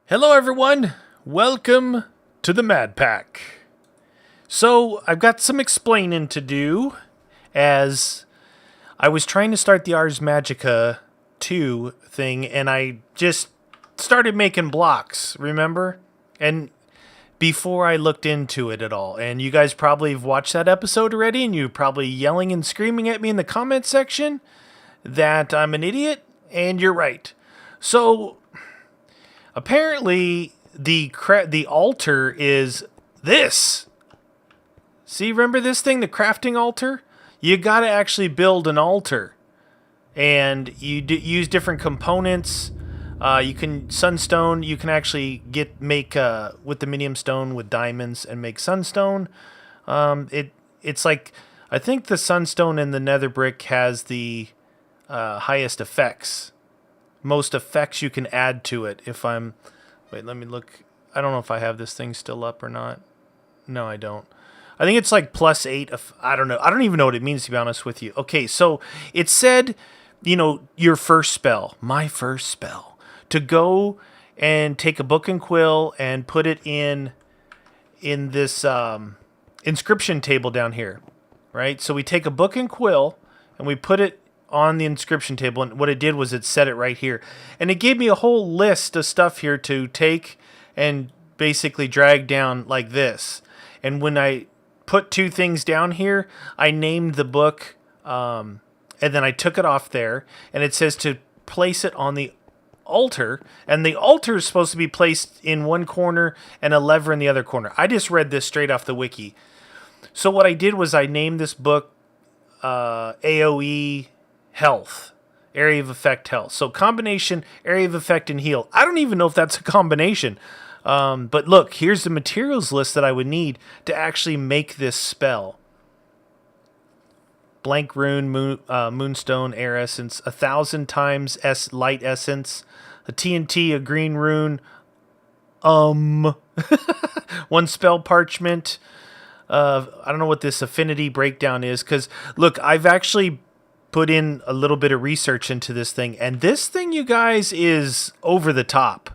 Hello everyone, welcome to the MADPACK. So, I've got some explaining to do, as I was trying to start the Ars Magica 2 thing, and I just started making blocks, remember? And before I looked into it at all, and you guys probably have watched that episode already, and you're probably yelling and screaming at me in the comment section that I'm an idiot, and you're right. So, apparently, the altar is this. See, remember this thing, the crafting altar? You got to actually build an altar, and you use different components. You can sunstone. You can actually make with the medium stone with diamonds and make sunstone. It's like, I think the sunstone and the nether brick has the highest effects. Most effects you can add to it. Wait, let me look. I don't know if I have this thing still up or not. No, I don't. I think it's like +8. I don't know. I don't even know what it means, to be honest with you. Okay, so it said, your first spell, my first spell, to go and take a book and quill and put it in this inscription table down here, right? So we take a book and quill and we put it on the inscription table, and what it did was it set it right here, and it gave me a whole list of stuff here to take and basically drag down like this. And when I put two things down here, I named the book, and then I took it off there, and it says to place it on the altar, and the altar is supposed to be placed in one corner and a lever in the other corner. I just read this straight off the wiki. So what I did was I named this book AoE Health, area of effect health. So combination, area of effect, and heal. I don't even know if that's a combination. But look, here's the materials list that I would need to actually make this spell. Blank rune, moonstone, air essence, 1,000 times light essence, a TNT, a green rune, one spell parchment. I don't know what this affinity breakdown is, because look, I've actually put in a little bit of research into this thing, and this thing, you guys, is over the top.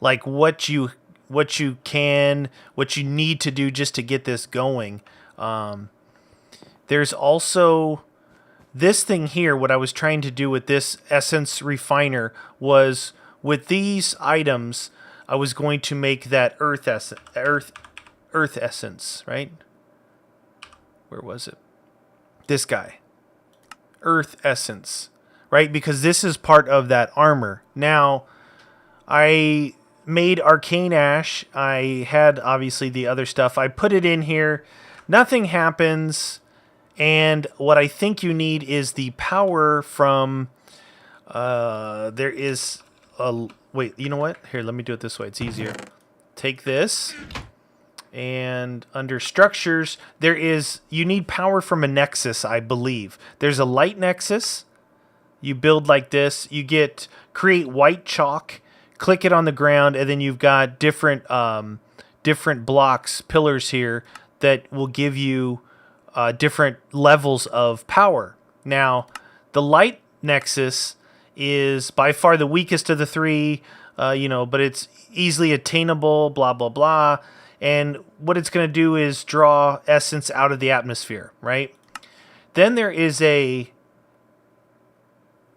Like what you need to do just to get this going. There's also this thing here. What I was trying to do with this essence refiner was, with these items, I was going to make that earth essence, right? Where was it? This guy. Earth essence, right? Because this is part of that armor. Now, I made arcane ash. I had obviously the other stuff. I put it in here. Nothing happens. And what I think you need is the power from there is a wait, you know what? Here, let me do it this way. It's easier. Take this, and under structures, you need power from a nexus, I believe. There's a light nexus. You build like this. You create white chalk, click it on the ground, and then you've got different blocks, pillars here that will give you different levels of power. Now, the light nexus is by far the weakest of the three, but it's easily attainable, blah, blah, blah. And what it's going to do is draw essence out of the atmosphere, right? Then there is a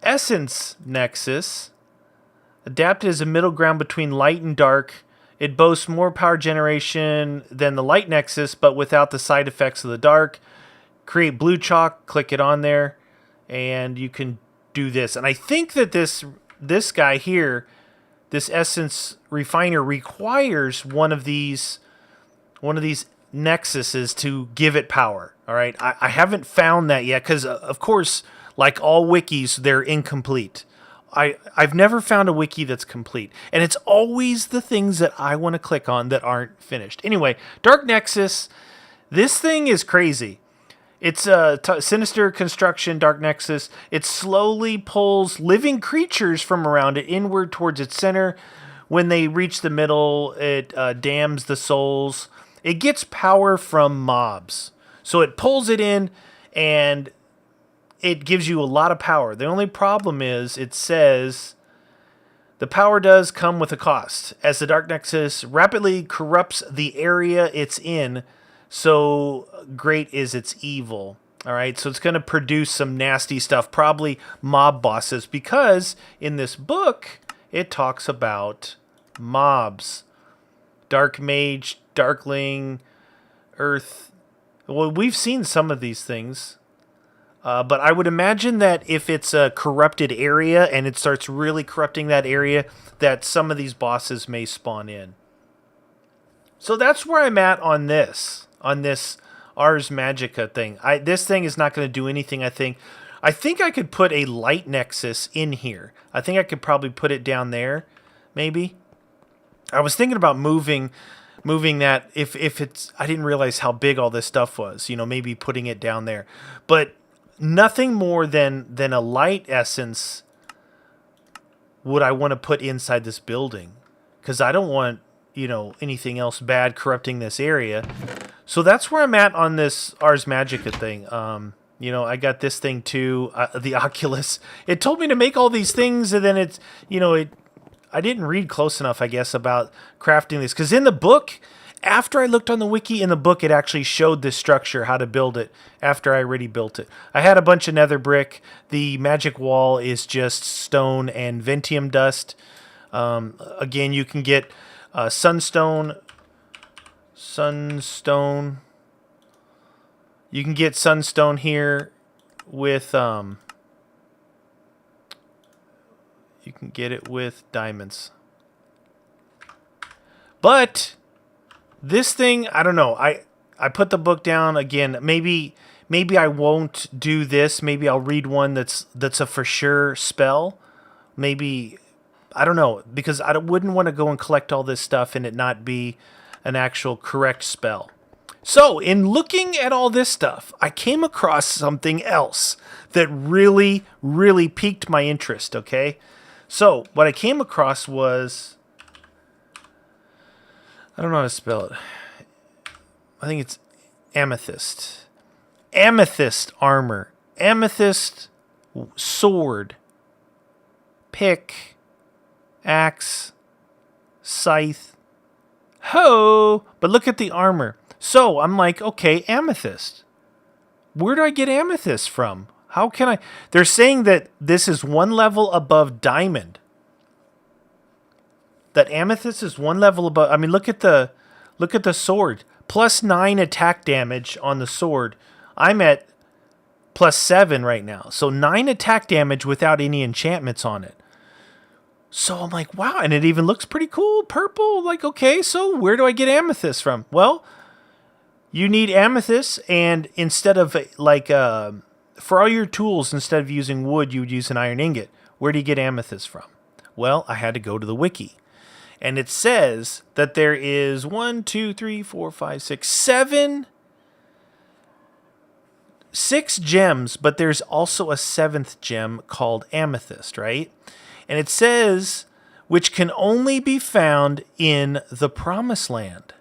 essence nexus, adapted as a middle ground between light and dark. It boasts more power generation than the light nexus, but without the side effects of the dark. Create blue chalk, click it on there, and you can do this. And I think that this guy here, this essence refiner, requires one of these nexuses to give it power. All right, I haven't found that yet, because of course, like all wikis, they're incomplete. I've never found a wiki that's complete, and it's always the things that I want to click on that aren't finished. Anyway, Dark Nexus, this thing is crazy. It's a sinister construction, Dark Nexus. It slowly pulls living creatures from around it inward towards its center. When they reach the middle, it damns the souls. It gets power from mobs. So it pulls it in, and it gives you a lot of power. The only problem is it says The power does come with a cost, as the Dark Nexus rapidly corrupts the area it's in, so great is its evil. All right, so it's going to produce some nasty stuff, probably mob bosses, because in this book, it talks about mobs. Dark Mage, Darkling, Earth. Well, we've seen some of these things. But I would imagine that if it's a corrupted area and it starts really corrupting that area, that some of these bosses may spawn in. So that's where I'm at on this Ars Magica thing. This thing is not going to do anything, I think. I think I could put a light nexus in here. I think I could probably put it down there, maybe. I was thinking about moving that if it's... I didn't realize how big all this stuff was. Maybe putting it down there. But nothing more than a light essence would I want to put inside this building, because I don't want anything else bad corrupting this area. So that's where I'm at on this Ars Magica thing. I got this thing too, the Oculus. It told me to make all these things, and then it's I didn't read close enough, I guess, about crafting this, because in the book, after I looked on the wiki, in the book, it actually showed this structure, how to build it, after I already built it. I had a bunch of nether brick. The magic wall is just stone and ventium dust. Again, you can get sunstone. You can get sunstone here with... you can get it with diamonds. But... this thing, I don't know. I put the book down again. Maybe I won't do this. Maybe I'll read one that's a for sure spell. Maybe, I don't know, because I wouldn't want to go and collect all this stuff and it not be an actual correct spell. So, in looking at all this stuff, I came across something else that really, really piqued my interest, okay? So, what I came across was... I don't know how to spell it. I think it's amethyst. Amethyst armor. Amethyst sword. Pick. Axe. Scythe. Ho! But look at the armor. So I'm like, okay, amethyst. Where do I get amethyst from? How can I... They're saying that this is one level above diamond. That amethyst is one level above. I mean, look at the sword. +9 attack damage on the sword. I'm at +7 right now. So 9 attack damage without any enchantments on it. So I'm like, wow, and it even looks pretty cool, purple. Like, okay, so where do I get amethyst from? Well, you need amethyst, and instead of for all your tools, instead of using wood, you would use an iron ingot. Where do you get amethyst from? Well, I had to go to the wiki. And it says that there is 6 gems, but there's also a 7th gem called amethyst, right? And it says, which can only be found in the Promised Land.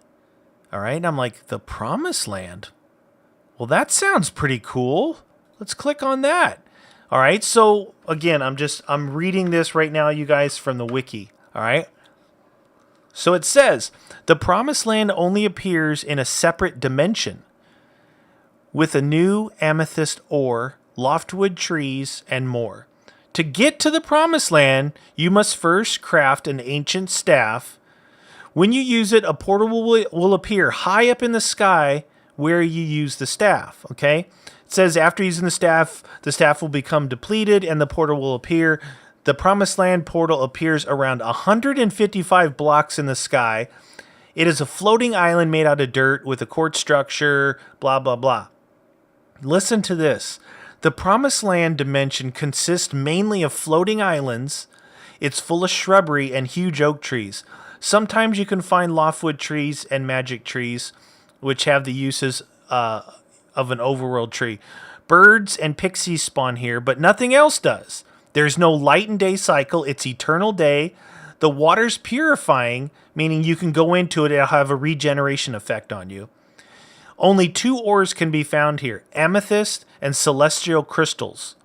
All right, and I'm like, the Promised Land? Well, that sounds pretty cool. Let's click on that. All right, so again, I'm reading this right now, you guys, from the wiki. All right. So it says, the Promised Land only appears in a separate dimension with a new amethyst ore, loftwood trees, and more. To get to the Promised Land, you must first craft an ancient staff. When you use it, a portal will appear high up in the sky where you use the staff, okay? It says after using the staff will become depleted and the portal will appear. The Promised Land portal appears around 155 blocks in the sky. It is a floating island made out of dirt with a quartz structure, blah, blah, blah. Listen to this. The Promised Land dimension consists mainly of floating islands. It's full of shrubbery and huge oak trees. Sometimes you can find loftwood trees and magic trees, which have the uses of an overworld tree. Birds and pixies spawn here, but nothing else does. There's no light and day cycle. It's eternal day. The water's purifying, meaning you can go into it. It'll have a regeneration effect on you. Only 2 ores can be found here, amethyst and celestial crystals.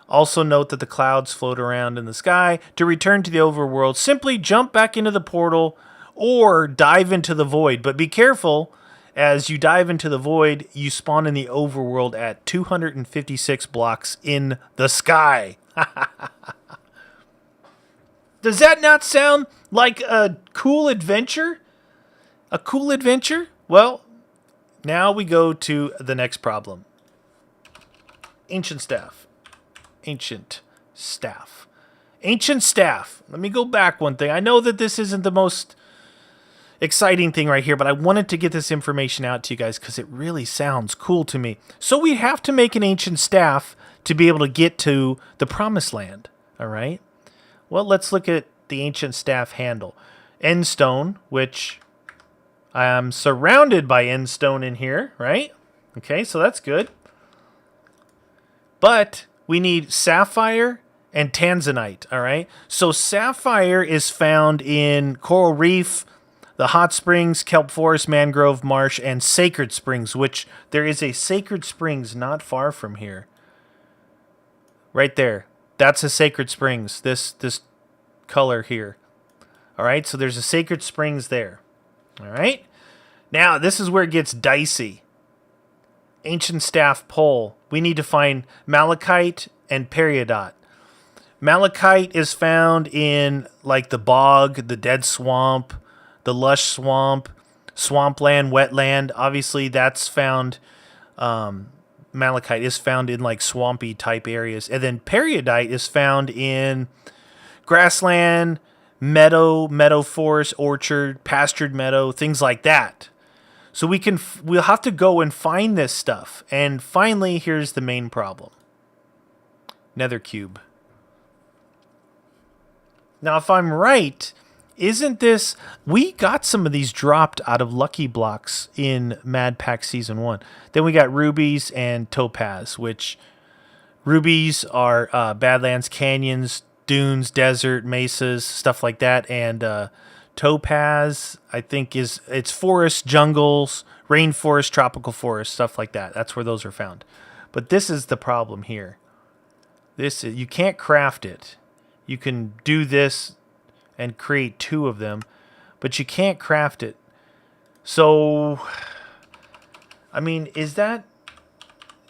Also note that the clouds float around in the sky. To return to the overworld, simply jump back into the portal or dive into the void. But be careful, as you dive into the void, you spawn in the overworld at 256 blocks in the sky. Does that not sound like a cool adventure? A cool adventure? Well, now we go to the next problem. Ancient staff. Ancient staff. Ancient staff. Let me go back one thing. I know that this isn't the most exciting thing right here, but I wanted to get this information out to you guys because it really sounds cool to me. So we have to make an ancient staff to be able to get to the promised land. All right? Well, let's look at the ancient staff handle. Endstone, which I'm surrounded by endstone in here, right? Okay, so that's good. But we need sapphire and tanzanite, all right? So sapphire is found in coral reef, the hot springs, kelp forest, mangrove marsh, and sacred springs, which there is a sacred springs not far from here. Right there. That's a sacred springs, this color here. All right, so there's a sacred springs there. All right. Now, this is where it gets dicey. Ancient staff pole. We need to find malachite and peridot. Malachite is found in like the bog, the dead swamp, the lush swamp, swampland, wetland. Obviously, that's found. Malachite is found in like swampy type areas, and then peridot is found in grassland, meadow forest, orchard, pastured meadow, things like that. So we'll have to go and find this stuff. And finally, here's the main problem. Nether cube. Now, if I'm right, isn't this... We got some of these dropped out of Lucky Blocks in MADPACK Season 1. Then we got rubies and topaz, which... Rubies are Badlands, canyons, dunes, desert, mesas, stuff like that. And topaz, I think, it's forests, jungles, rainforest, tropical forest, stuff like that. That's where those are found. But this is the problem here. You can't craft it. You can do this and create 2 of them, but you can't craft it. So, I mean, is that...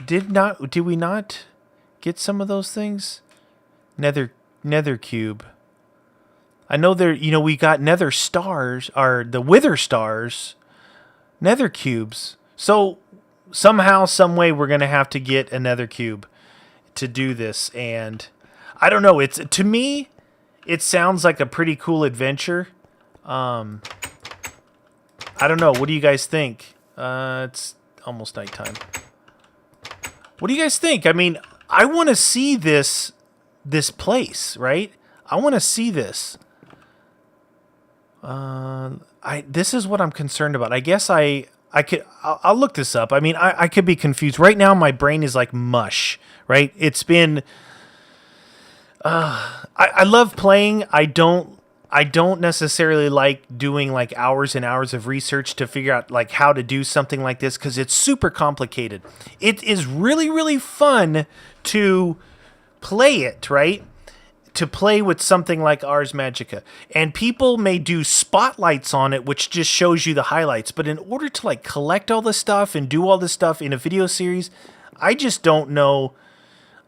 Did we not get some of those things? Nether cube. I know we got nether stars, or the wither stars, nether cubes. So somehow, some way, we're going to have to get a nether cube to do this. And I don't know. To me, it sounds like a pretty cool adventure. I don't know. What do you guys think? It's almost nighttime. What do you guys think? I mean, I want to see this place, right? I want to see this. This is what I'm concerned about. I guess I'll look this up. I mean, I could be confused. Right now, my brain is like mush, right? It's been... I love playing. I don't necessarily like doing like hours and hours of research to figure out like how to do something like this because it's super complicated. It is really, really fun to play it, right? To play with something like Ars Magica. And people may do spotlights on it, which just shows you the highlights. But in order to like collect all this stuff and do all this stuff in a video series, I just don't know.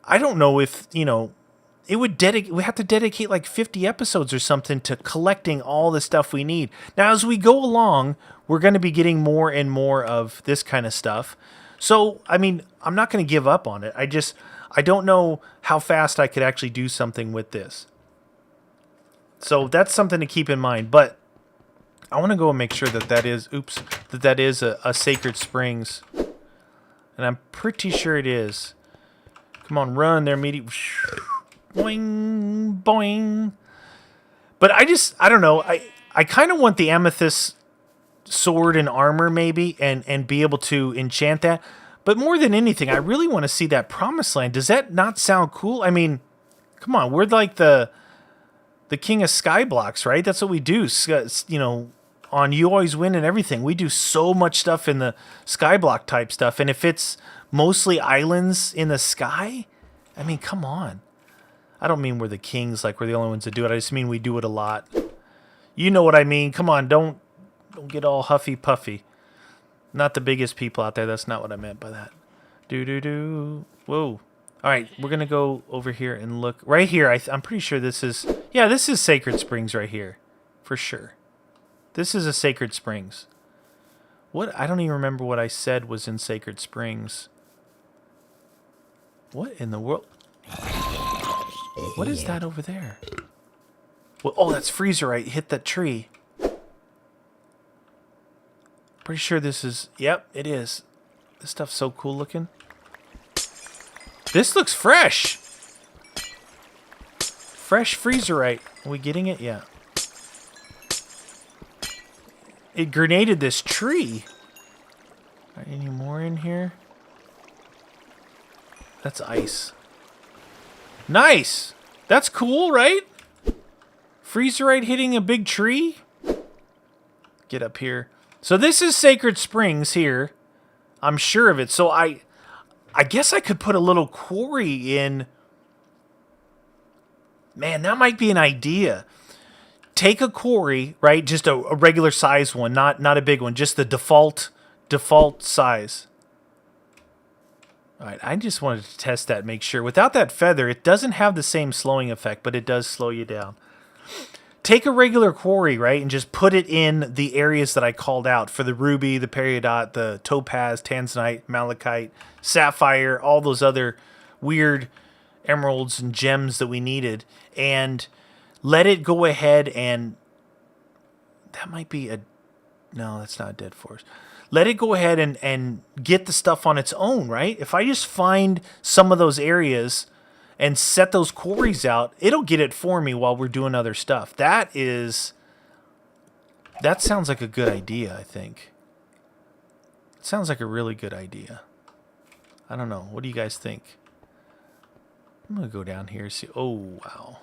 I don't know if, we have to dedicate like 50 episodes or something to collecting all the stuff we need. Now, as we go along, we're going to be getting more and more of this kind of stuff. So, I mean, I'm not going to give up on it. I don't know how fast I could actually do something with this. So that's something to keep in mind. But I want to go and make sure that is a Sacred Springs. And I'm pretty sure it is. Come on, run there, Meaty. Boing, boing. But I don't know. I kind of want the Amethyst sword and armor maybe and be able to enchant that. But more than anything, I really want to see that promised land. Does that not sound cool? I mean, come on, we're like the king of Skyblocks, right? That's what we do. On You Always Win and everything. We do so much stuff in the Skyblock type stuff. And if it's mostly islands in the sky, I mean, come on. I don't mean we're the kings, like we're the only ones that do it. I just mean we do it a lot. You know what I mean. Come on, don't get all huffy puffy. Not the biggest people out there. That's not what I meant by that. Do. Whoa. All right, we're going to go over here and look. Right here, I'm pretty sure this is... Yeah, this is Sacred Springs right here. For sure. This is a Sacred Springs. What? I don't even remember what I said was in Sacred Springs. What in the world? What is that over there? Well, oh, that's Freezerite. Hit that tree. Pretty sure this is... Yep, it is. This stuff's so cool looking. This looks fresh. Fresh Freezerite. Are we getting it? Yeah. It grenaded this tree. Are any more in here? That's ice. Nice. That's cool, right? Freezerite hitting a big tree. Get up here. So this is Sacred Springs here. I'm sure of it. So I guess I could put a little quarry in. Man, that might be an idea. Take a quarry, right? Just a regular size one, not a big one, just the default size. All right, I just wanted to test that, make sure. Without that feather, it doesn't have the same slowing effect, but it does slow you down. Take a regular quarry, right, and just put it in the areas that I called out for the ruby, the peridot, the topaz, tanzanite, malachite, sapphire, all those other weird emeralds and gems that we needed, and let it go ahead and... That might be a... No, that's not a dead forest. Let it go ahead and get the stuff on its own, right? If I just find some of those areas and set those quarries out, it'll get it for me while we're doing other stuff. That sounds like a good idea, I think. It sounds like a really good idea. I don't know. What do you guys think? I'm going to go down here and see. Oh, wow.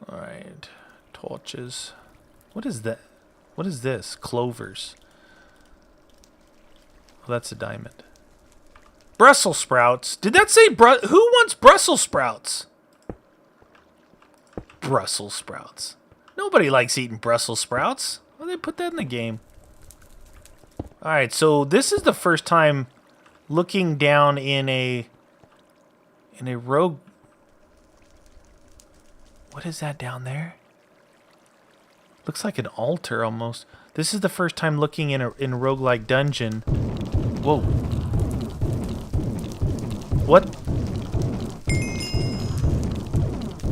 All right. Torches. What is that? What is this? Clovers. Oh, that's a diamond. Brussels sprouts. Did that say who wants Brussels sprouts? Brussels sprouts. Nobody likes eating Brussels sprouts. Why they put that in the game? Alright, so this is the first time looking down in a rogue... What is that down there? Looks like an altar almost. This is the first time looking in a roguelike dungeon. Whoa. What?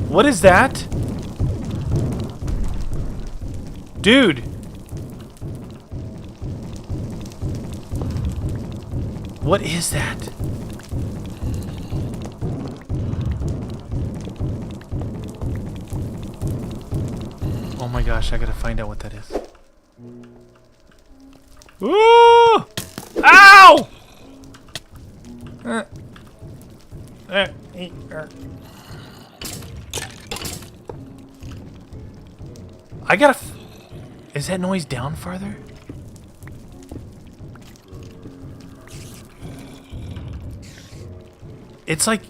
What is that? Dude. What is that? Oh my gosh, I gotta find out what that is. Ooh! Ow! I gotta... Is that noise down farther? It's like...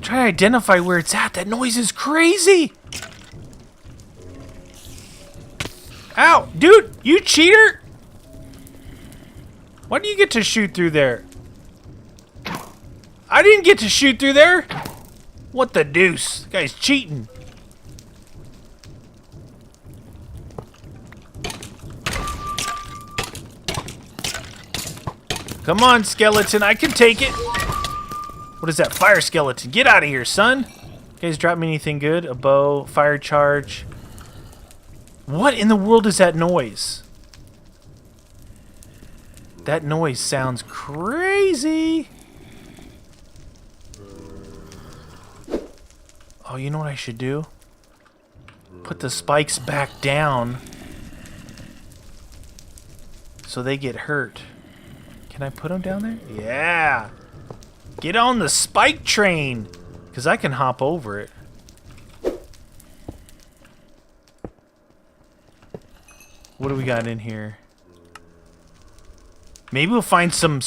Try to identify where it's at. That noise is crazy! Ow! Dude, you cheater! Why do you get to shoot through there? I didn't get to shoot through there! What the deuce? This guy's cheating. Come on, skeleton. I can take it. What is that? Fire skeleton. Get out of here, son. You guys drop me anything good? A bow, fire charge. What in the world is that noise? That noise sounds crazy. Oh, you know what I should do? Put the spikes back down so they get hurt. Can I put them down there? Yeah. Get on the spike train, because I can hop over it. What do we got in here? Maybe we'll find some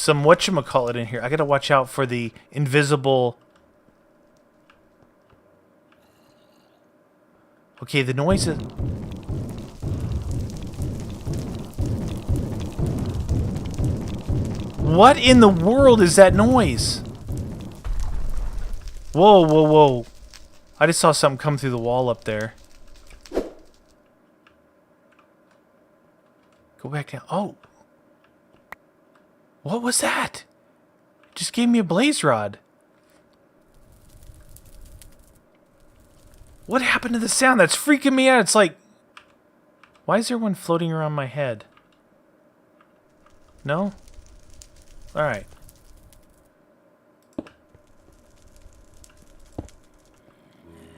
some whatchamacallit in here. I gotta watch out for the invisible... Okay, the noise is... What in the world is that noise? Whoa, whoa, whoa. I just saw something come through the wall up there. Go back down. Oh. What was that? It just gave me a blaze rod. What happened to the sound? That's freaking me out. It's like... Why is there one floating around my head? No? Alright.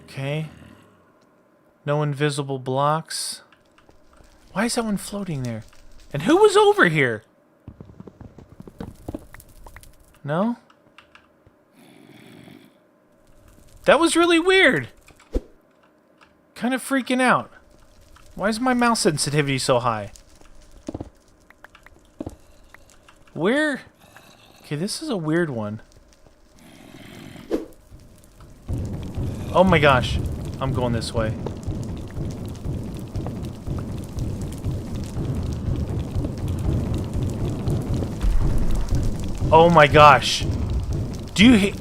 Okay. No invisible blocks. Why is that one floating there? And who was over here? No? That was really weird. Kind of freaking out. Why is my mouse sensitivity so high? Where? Okay, this is a weird one. Oh my gosh. I'm going this way. Oh my gosh. Do you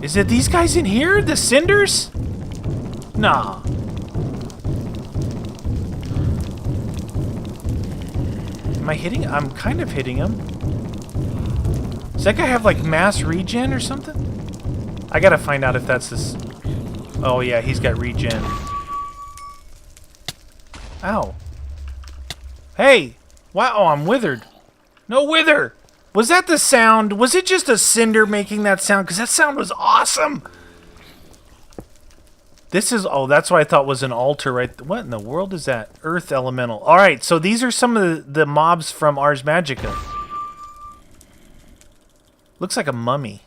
Is it these guys in here? The cinders? Nah. Am I hitting? I'm kind of hitting him. Does that guy have like mass regen or something? I gotta find out if that's this. Oh yeah, he's got regen. Ow. Hey! Wow, oh, I'm withered. No wither! Was that the sound? Was it just a cinder making that sound? Because that sound was awesome! This is... Oh, that's what I thought was an altar, right? What in the world is that? Earth elemental. Alright, so these are some of the mobs from Ars Magica. Looks like a mummy.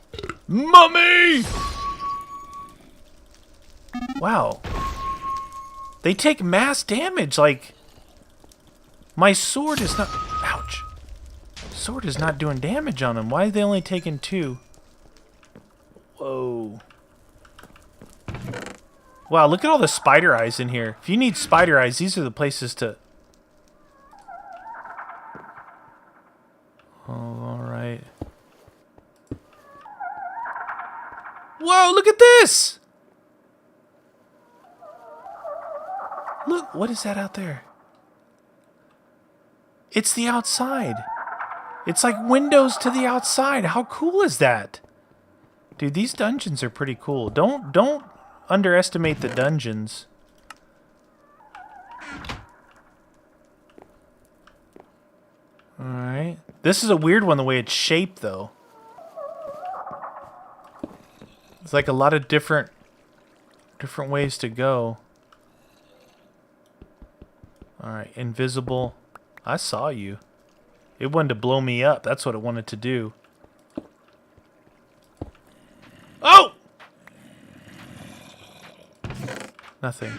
Mummy! Wow. They take mass damage, like... My sword is not... Ouch. Sword is not doing damage on them. Why are they only taking 2? Whoa. Wow, look at all the spider eyes in here. If you need spider eyes, these are the places to... Oh, alright. Whoa, look at this! Look, what is that out there? It's the outside. It's like windows to the outside. How cool is that? Dude, these dungeons are pretty cool. Don't underestimate the dungeons. Alright. This is a weird one, the way it's shaped, though. It's like a lot of different ways to go. Alright, invisible. I saw you. It wanted to blow me up. That's what it wanted to do. Oh! Nothing.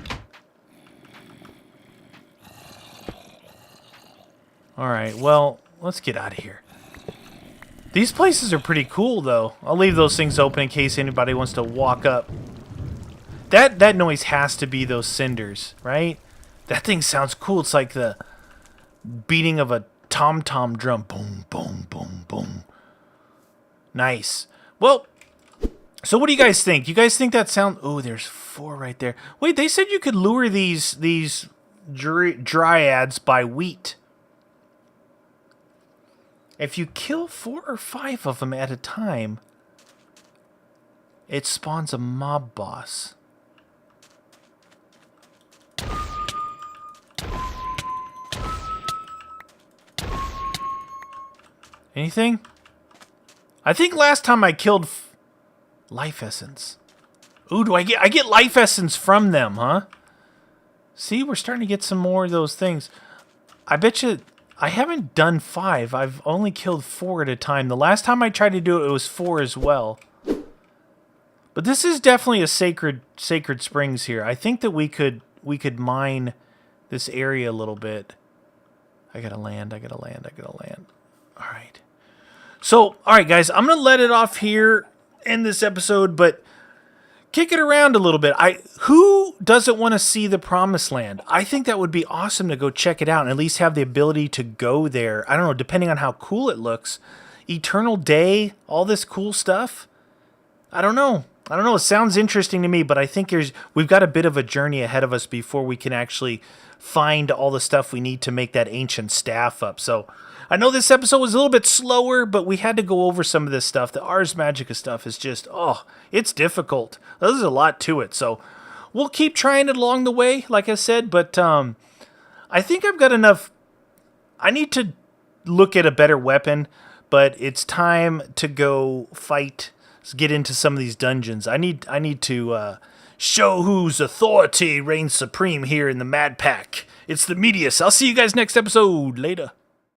Alright, well, let's get out of here. These places are pretty cool, though. I'll leave those things open in case anybody wants to walk up. That noise has to be those cinders, right? That thing sounds cool. It's like the beating of a tom-tom drum. Boom, boom, boom, boom. Nice. Well, so what do you guys think? You guys think that sound... Oh, there's 4 right there. Wait, they said you could lure these dryads by wheat. If you kill 4 or 5 of them at a time, it spawns a mob boss. Anything? I think last time I killed life essence. Ooh, do I get life essence from them, huh? See, we're starting to get some more of those things. I bet you I haven't done 5. I've only killed 4 at a time. The last time I tried to do it, it was 4 as well. But this is definitely a sacred springs here. I think that we could mine this area a little bit. I gotta land. All right. So, all right, guys, I'm gonna let it off here in this episode, but kick it around a little bit. Who doesn't want to see the Promised Land? I think that would be awesome to go check it out and at least have the ability to go there. I don't know, depending on how cool it looks. Eternal Day, all this cool stuff. I don't know. It sounds interesting to me, but I think we've got a bit of a journey ahead of us before we can actually find all the stuff we need to make that ancient staff up. So I know this episode was a little bit slower, but we had to go over some of this stuff. The Ars Magica stuff is just, it's difficult. There's a lot to it. So we'll keep trying it along the way, like I said, but I think I've got enough. I need to look at a better weapon, but it's time to go fight. Let's get into some of these dungeons. I need to show whose authority reigns supreme here in the MADPACK. It's the Meatius. I'll see you guys next episode. Later.